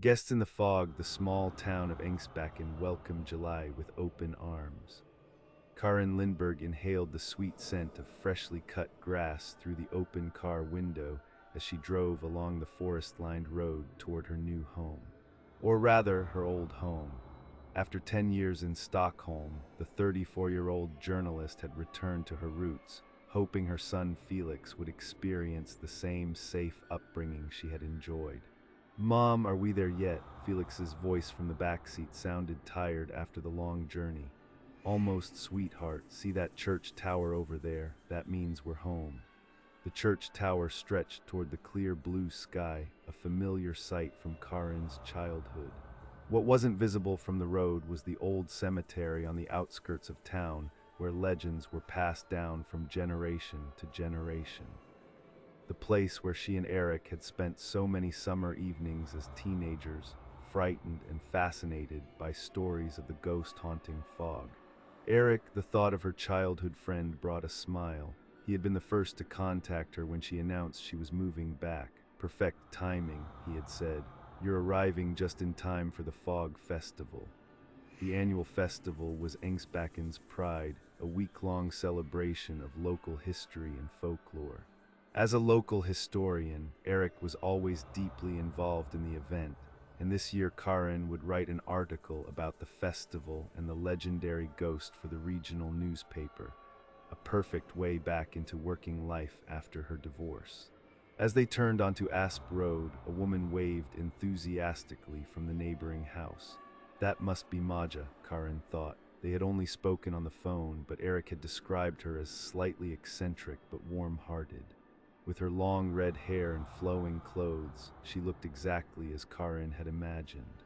Guests in the fog, the small town of Ängsbacken welcomed July with open arms. Karin Lindberg inhaled the sweet scent of freshly cut grass through the open car window as she drove along the forest-lined road toward her new home. Or rather, her old home. After 10 years in Stockholm, the 34-year-old journalist had returned to her roots, hoping her son Felix would experience the same safe upbringing she had enjoyed. "Mom, are we there yet?" Felix's voice from the backseat sounded tired after the long journey. "Almost, sweetheart. See that church tower over there? That means we're home." The church tower stretched toward the clear blue sky, a familiar sight from Karin's childhood. What wasn't visible from the road was the old cemetery on the outskirts of town, where legends were passed down from generation to generation. The place where she and Erik had spent so many summer evenings as teenagers, frightened and fascinated by stories of the ghost-haunting fog. Erik, the thought of her childhood friend brought a smile. He had been the first to contact her when she announced she was moving back. "Perfect timing," he had said. "You're arriving just in time for the Fog Festival." The annual festival was Ängsbacken's pride, a week-long celebration of local history and folklore. As a local historian, Erik was always deeply involved in the event, and this year Karin would write an article about the festival and the legendary ghost for the regional newspaper, a perfect way back into working life after her divorce. As they turned onto Asp Road, a woman waved enthusiastically from the neighboring house. That must be Maja, Karin thought. They had only spoken on the phone, but Erik had described her as slightly eccentric but warm-hearted. With her long red hair and flowing clothes, she looked exactly as Karin had imagined.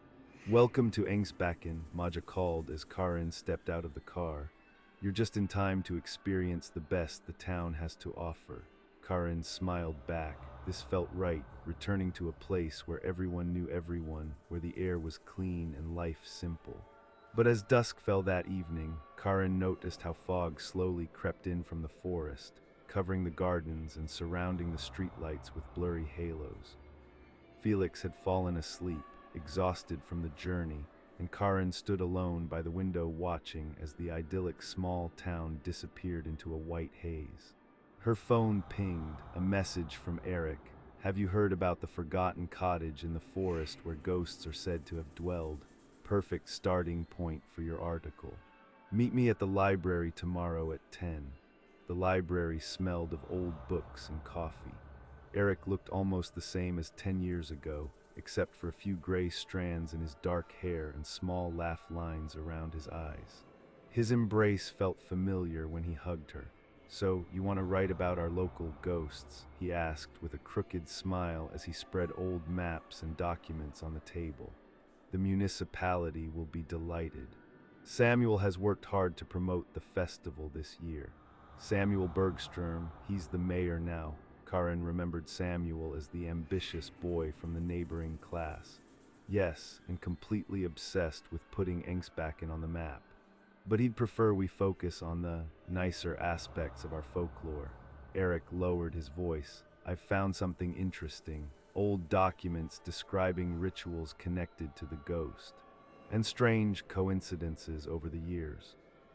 "Welcome to Ängsbacken," Maja called as Karin stepped out of the car. "You're just in time to experience the best the town has to offer." Karin smiled back. This felt right, returning to a place where everyone knew everyone, where the air was clean and life simple. But as dusk fell that evening, Karin noticed how fog slowly crept in from the forest, covering the gardens and surrounding the streetlights with blurry halos. Felix had fallen asleep, exhausted from the journey, and Karin stood alone by the window watching as the idyllic small town disappeared into a white haze. Her phone pinged, a message from Erik. "Have you heard about the forgotten cottage in the forest where ghosts are said to have dwelled? Perfect starting point for your article. Meet me at the library tomorrow at 10. The library smelled of old books and coffee. Erik looked almost the same as 10 years ago, except for a few gray strands in his dark hair and small laugh lines around his eyes. His embrace felt familiar when he hugged her. "So, you want to write about our local ghosts?" he asked with a crooked smile as he spread old maps and documents on the table. "The municipality will be delighted. Samuel has worked hard to promote the festival this year. Samuel Bergstrom, he's the mayor now." Karin remembered Samuel as the ambitious boy from the neighboring class. "Yes, and completely obsessed with putting Ängsbacken on the map. But he'd prefer we focus on the nicer aspects of our folklore." Erik lowered his voice. "I've found something interesting. Old documents describing rituals connected to the ghost, and strange coincidences over the years."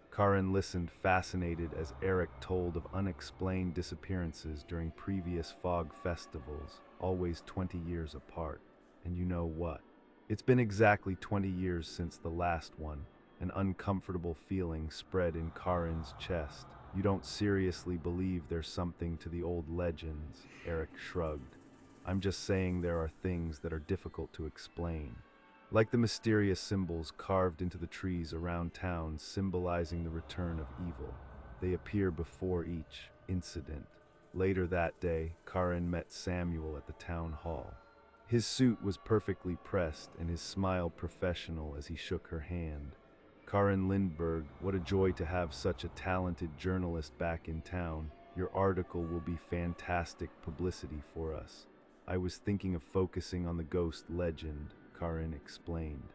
Karin listened fascinated as Erik told of unexplained disappearances during previous fog festivals, always 20 years apart. "And you know what? It's been exactly 20 years since the last one." An uncomfortable feeling spread in Karin's chest. "You don't seriously believe there's something to the old legends?" Erik shrugged. "I'm just saying there are things that are difficult to explain. Like the mysterious symbols carved into the trees around town symbolizing the return of evil. They appear before each incident." Later that day, Karin met Samuel at the town hall. His suit was perfectly pressed and his smile professional as he shook her hand. "Karin Lindberg, what a joy to have such a talented journalist back in town. Your article will be fantastic publicity for us. I was thinking of focusing on the ghost legend," Karin explained.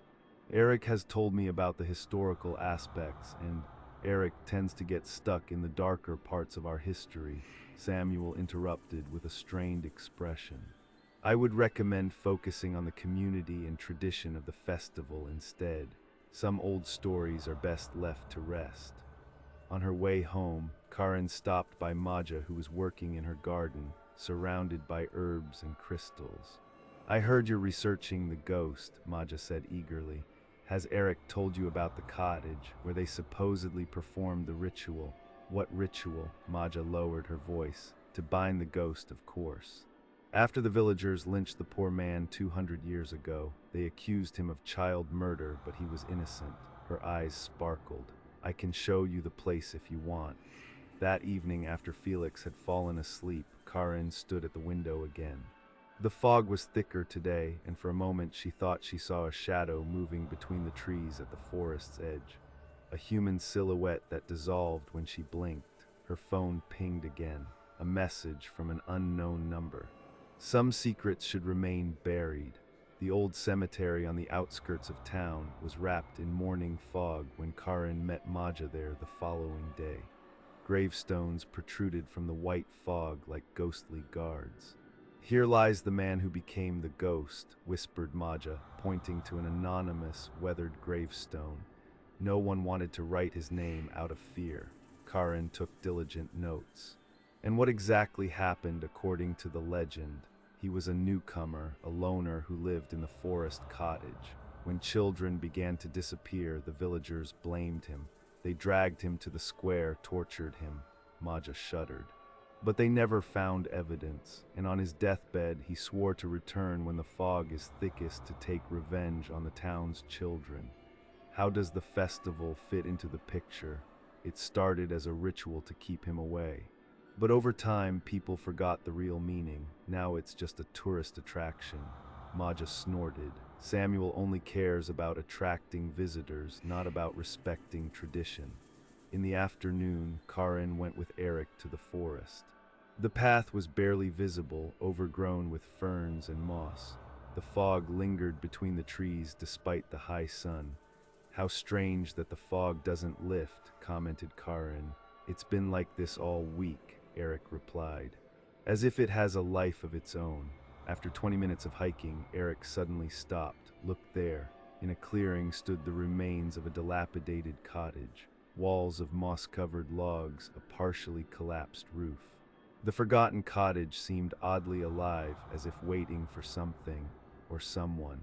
"Erik has told me about the historical aspects, and Erik tends to get stuck in the darker parts of our history," Samuel interrupted with a strained expression. I would recommend focusing on the community and tradition of the festival instead. Some old stories are best left to rest. On her way home, Karin stopped by Maja, who was working in her garden, surrounded by herbs and crystals. I heard you're researching the ghost, Maja said eagerly. Has Erik told you about the cottage, where they supposedly performed the ritual? What ritual? Maja lowered her voice. To bind the ghost, of course. After the villagers lynched the poor man 200 years ago, they accused him of child murder, but he was innocent. Her eyes sparkled. I can show you the place if you want. That evening, after Felix had fallen asleep, Karin stood at the window again. The fog was thicker today, and for a moment she thought she saw a shadow moving between the trees at the forest's edge. A human silhouette that dissolved when she blinked. Her phone pinged again, a message from an unknown number. Some secrets should remain buried. The old cemetery on the outskirts of town was wrapped in morning fog when Karin met Maja there the following day. Gravestones protruded from the white fog like ghostly guards. Here lies the man who became the ghost, whispered Maja, pointing to an anonymous, weathered gravestone. No one wanted to write his name out of fear. Karin took diligent notes. And what exactly happened according to the legend? He was a newcomer, a loner who lived in the forest cottage. When children began to disappear, the villagers blamed him. They dragged him to the square, tortured him. Maja shuddered. But they never found evidence, and on his deathbed he swore to return when the fog is thickest to take revenge on the town's children. How does the festival fit into the picture? It started as a ritual to keep him away. But over time, people forgot the real meaning. Now it's just a tourist attraction. Maja snorted. Samuel only cares about attracting visitors, not about respecting tradition. In the afternoon, Karin went with Erik to the forest. The path was barely visible, overgrown with ferns and moss. The fog lingered between the trees despite the high sun. How strange that the fog doesn't lift, commented Karin. It's been like this all week, Erik replied. As if it has a life of its own. After 20 minutes of hiking, Erik suddenly stopped. Look there. In a clearing stood the remains of a dilapidated cottage. Walls of moss-covered logs, a partially collapsed roof. The forgotten cottage seemed oddly alive, as if waiting for something or someone.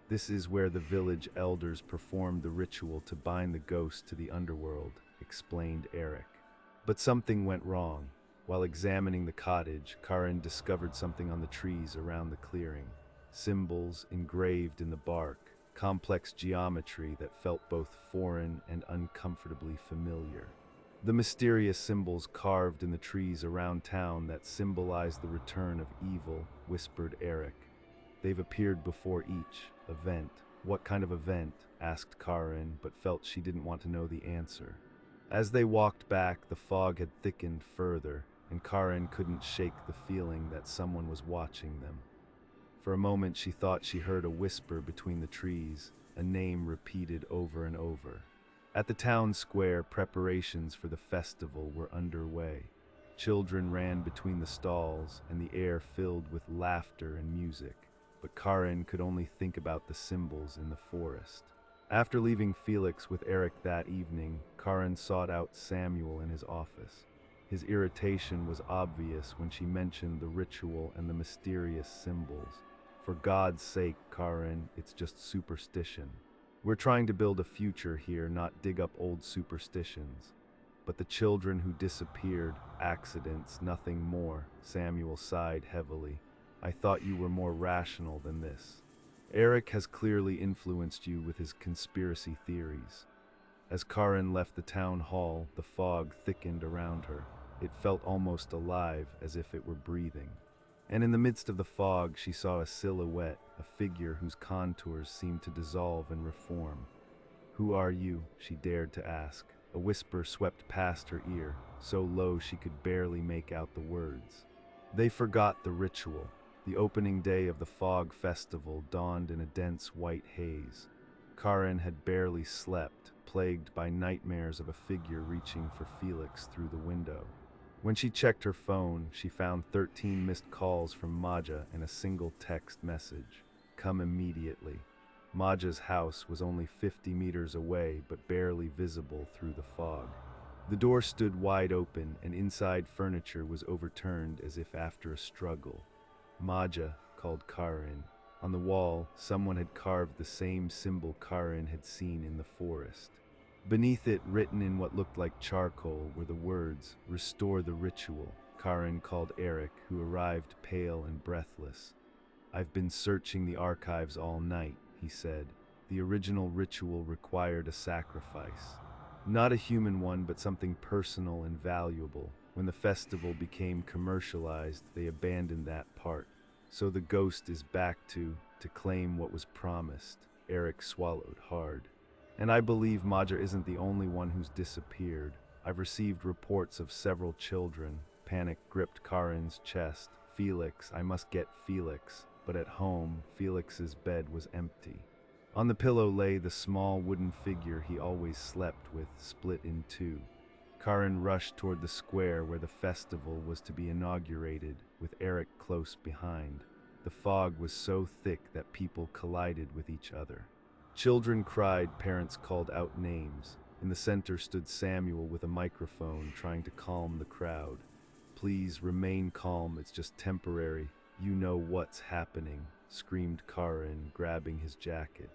This is where the village elders performed the ritual to bind the ghost to the underworld, explained Erik. But something went wrong. While examining the cottage, Karin discovered something on the trees around the clearing. Symbols engraved in the bark, complex geometry that felt both foreign and uncomfortably familiar. The mysterious symbols carved in the trees around town that symbolize the return of evil, whispered Erik. They've appeared before each event. What kind of event? Asked Karin, but felt she didn't want to know the answer. As they walked back, the fog had thickened further, and Karin couldn't shake the feeling that someone was watching them. For a moment she thought she heard a whisper between the trees, a name repeated over and over. At the town square, preparations for the festival were underway. Children ran between the stalls, and the air filled with laughter and music. But Karin could only think about the symbols in the forest. After leaving Felix with Erik that evening, Karin sought out Samuel in his office. His irritation was obvious when she mentioned the ritual and the mysterious symbols. For God's sake, Karin, it's just superstition. We're trying to build a future here, not dig up old superstitions. But the children who disappeared, accidents, nothing more, Samuel sighed heavily. I thought you were more rational than this. Erik has clearly influenced you with his conspiracy theories. As Karin left the town hall, the fog thickened around her. It felt almost alive, as if it were breathing. And in the midst of the fog, she saw a silhouette, a figure whose contours seemed to dissolve and reform. Who are you? She dared to ask. A whisper swept past her ear, so low she could barely make out the words. They forgot the ritual. The opening day of the fog festival dawned in a dense white haze. Karin had barely slept, plagued by nightmares of a figure reaching for Felix through the window. When she checked her phone, she found 13 missed calls from Maja and a single text message. Come immediately. Maja's house was only 50 meters away, but barely visible through the fog. The door stood wide open, and inside furniture was overturned as if after a struggle. Maja called Karin. On the wall, someone had carved the same symbol Karin had seen in the forest. Beneath it, written in what looked like charcoal, were the words, "Restore the ritual." Karin called Erik, who arrived pale and breathless. "I've been searching the archives all night," he said. "The original ritual required a sacrifice. Not a human one, but something personal and valuable. When the festival became commercialized, they abandoned that part. So the ghost is back to claim what was promised." Erik swallowed hard. "And I believe Maja isn't the only one who's disappeared. I've received reports of several children." Panic gripped Karin's chest. "Felix, I must get Felix." But at home, Felix's bed was empty. On the pillow lay the small wooden figure he always slept with, split in two. Karin rushed toward the square where the festival was to be inaugurated, with Erik close behind. The fog was so thick that people collided with each other. Children cried, parents called out names. In the center stood Samuel with a microphone, trying to calm the crowd. "Please remain calm, it's just temporary. You know what's happening," screamed Karin, grabbing his jacket.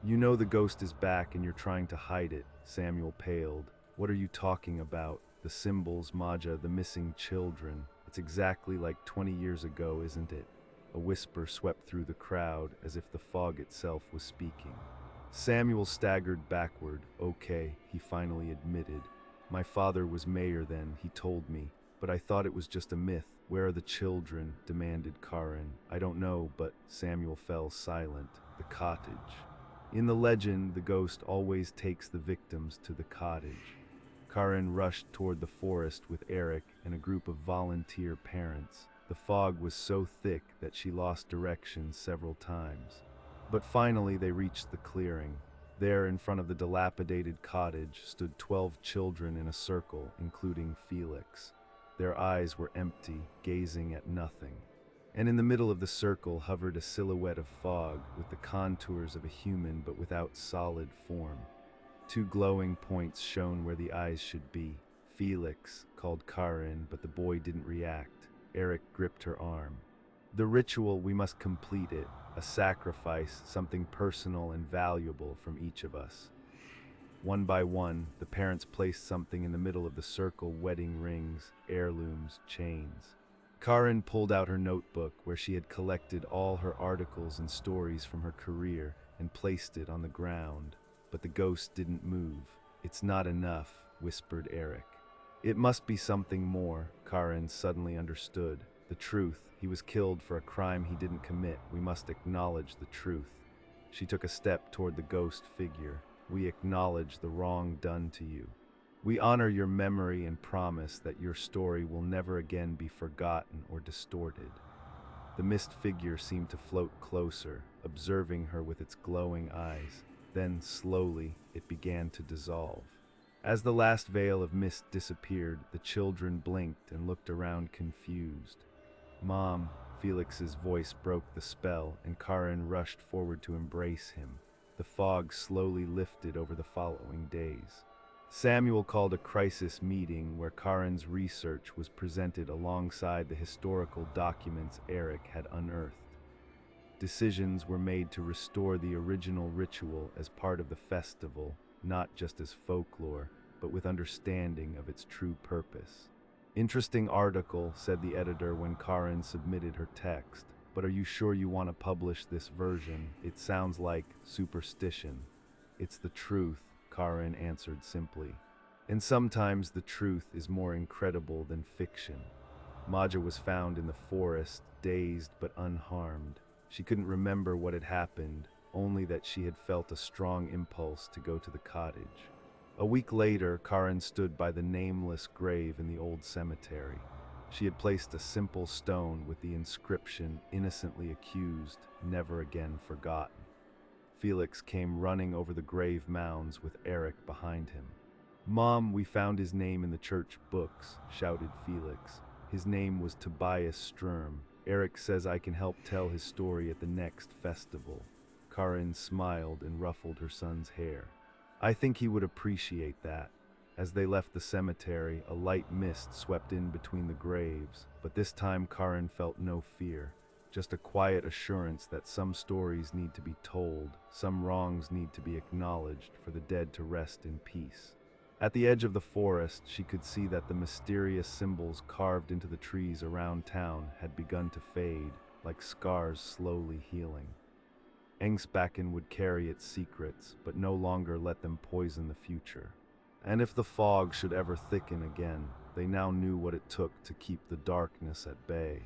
"You know the ghost is back and you're trying to hide it." Samuel paled. "What are you talking about? The symbols, Maja, the missing children. It's exactly like 20 years ago, isn't it?" A whisper swept through the crowd, as if the fog itself was speaking. Samuel staggered backward. "Okay," he finally admitted. "My father was mayor then, he told me. But I thought it was just a myth." "Where are the children?" demanded Karin. "I don't know, but..." Samuel fell silent. "The cottage." In the legend, the ghost always takes the victims to the cottage. Karin rushed toward the forest with Erik and a group of volunteer parents. The fog was so thick that she lost direction several times. But finally they reached the clearing. There, in front of the dilapidated cottage, stood 12 children in a circle, including Felix. Their eyes were empty, gazing at nothing. And in the middle of the circle hovered a silhouette of fog, with the contours of a human but without solid form. 2 glowing points shone where the eyes should be. "Felix," called Karin, but the boy didn't react. Erik gripped her arm. "The ritual, we must complete it. A sacrifice, something personal and valuable from each of us." One by one, the parents placed something in the middle of the circle: wedding rings, heirlooms, chains. Karin pulled out her notebook, where she had collected all her articles and stories from her career, and placed it on the ground. But the ghost didn't move. "It's not enough," whispered Erik. "It must be something more." Karin suddenly understood. "The truth. He was killed for a crime he didn't commit. We must acknowledge the truth." She took a step toward the ghost figure. "We acknowledge the wrong done to you. We honor your memory and promise that your story will never again be forgotten or distorted." The mist figure seemed to float closer, observing her with its glowing eyes. Then, slowly, it began to dissolve. As the last veil of mist disappeared, the children blinked and looked around confused. "Mom," Felix's voice broke the spell, and Karin rushed forward to embrace him. The fog slowly lifted over the following days. Samuel called a crisis meeting where Karin's research was presented alongside the historical documents Erik had unearthed. Decisions were made to restore the original ritual as part of the festival, not just as folklore, but with understanding of its true purpose. "Interesting article," said the editor when Karin submitted her text. "But are you sure you want to publish this version? It sounds like superstition." "It's the truth," Karin answered simply. "And sometimes the truth is more incredible than fiction." Maja was found in the forest, dazed but unharmed. She couldn't remember what had happened, only that she had felt a strong impulse to go to the cottage. A week later, Karin stood by the nameless grave in the old cemetery. She had placed a simple stone with the inscription, "Innocently accused, never again forgotten." Felix came running over the grave mounds with Erik behind him. "Mom, we found his name in the church books," shouted Felix. "His name was Tobias Sturm. Erik says I can help tell his story at the next festival." Karin smiled and ruffled her son's hair. "I think he would appreciate that." As they left the cemetery, a light mist swept in between the graves, but this time Karin felt no fear, just a quiet assurance that some stories need to be told, some wrongs need to be acknowledged for the dead to rest in peace. At the edge of the forest, she could see that the mysterious symbols carved into the trees around town had begun to fade, like scars slowly healing. Ängsbacken would carry its secrets, but no longer let them poison the future. And if the fog should ever thicken again, they now knew what it took to keep the darkness at bay.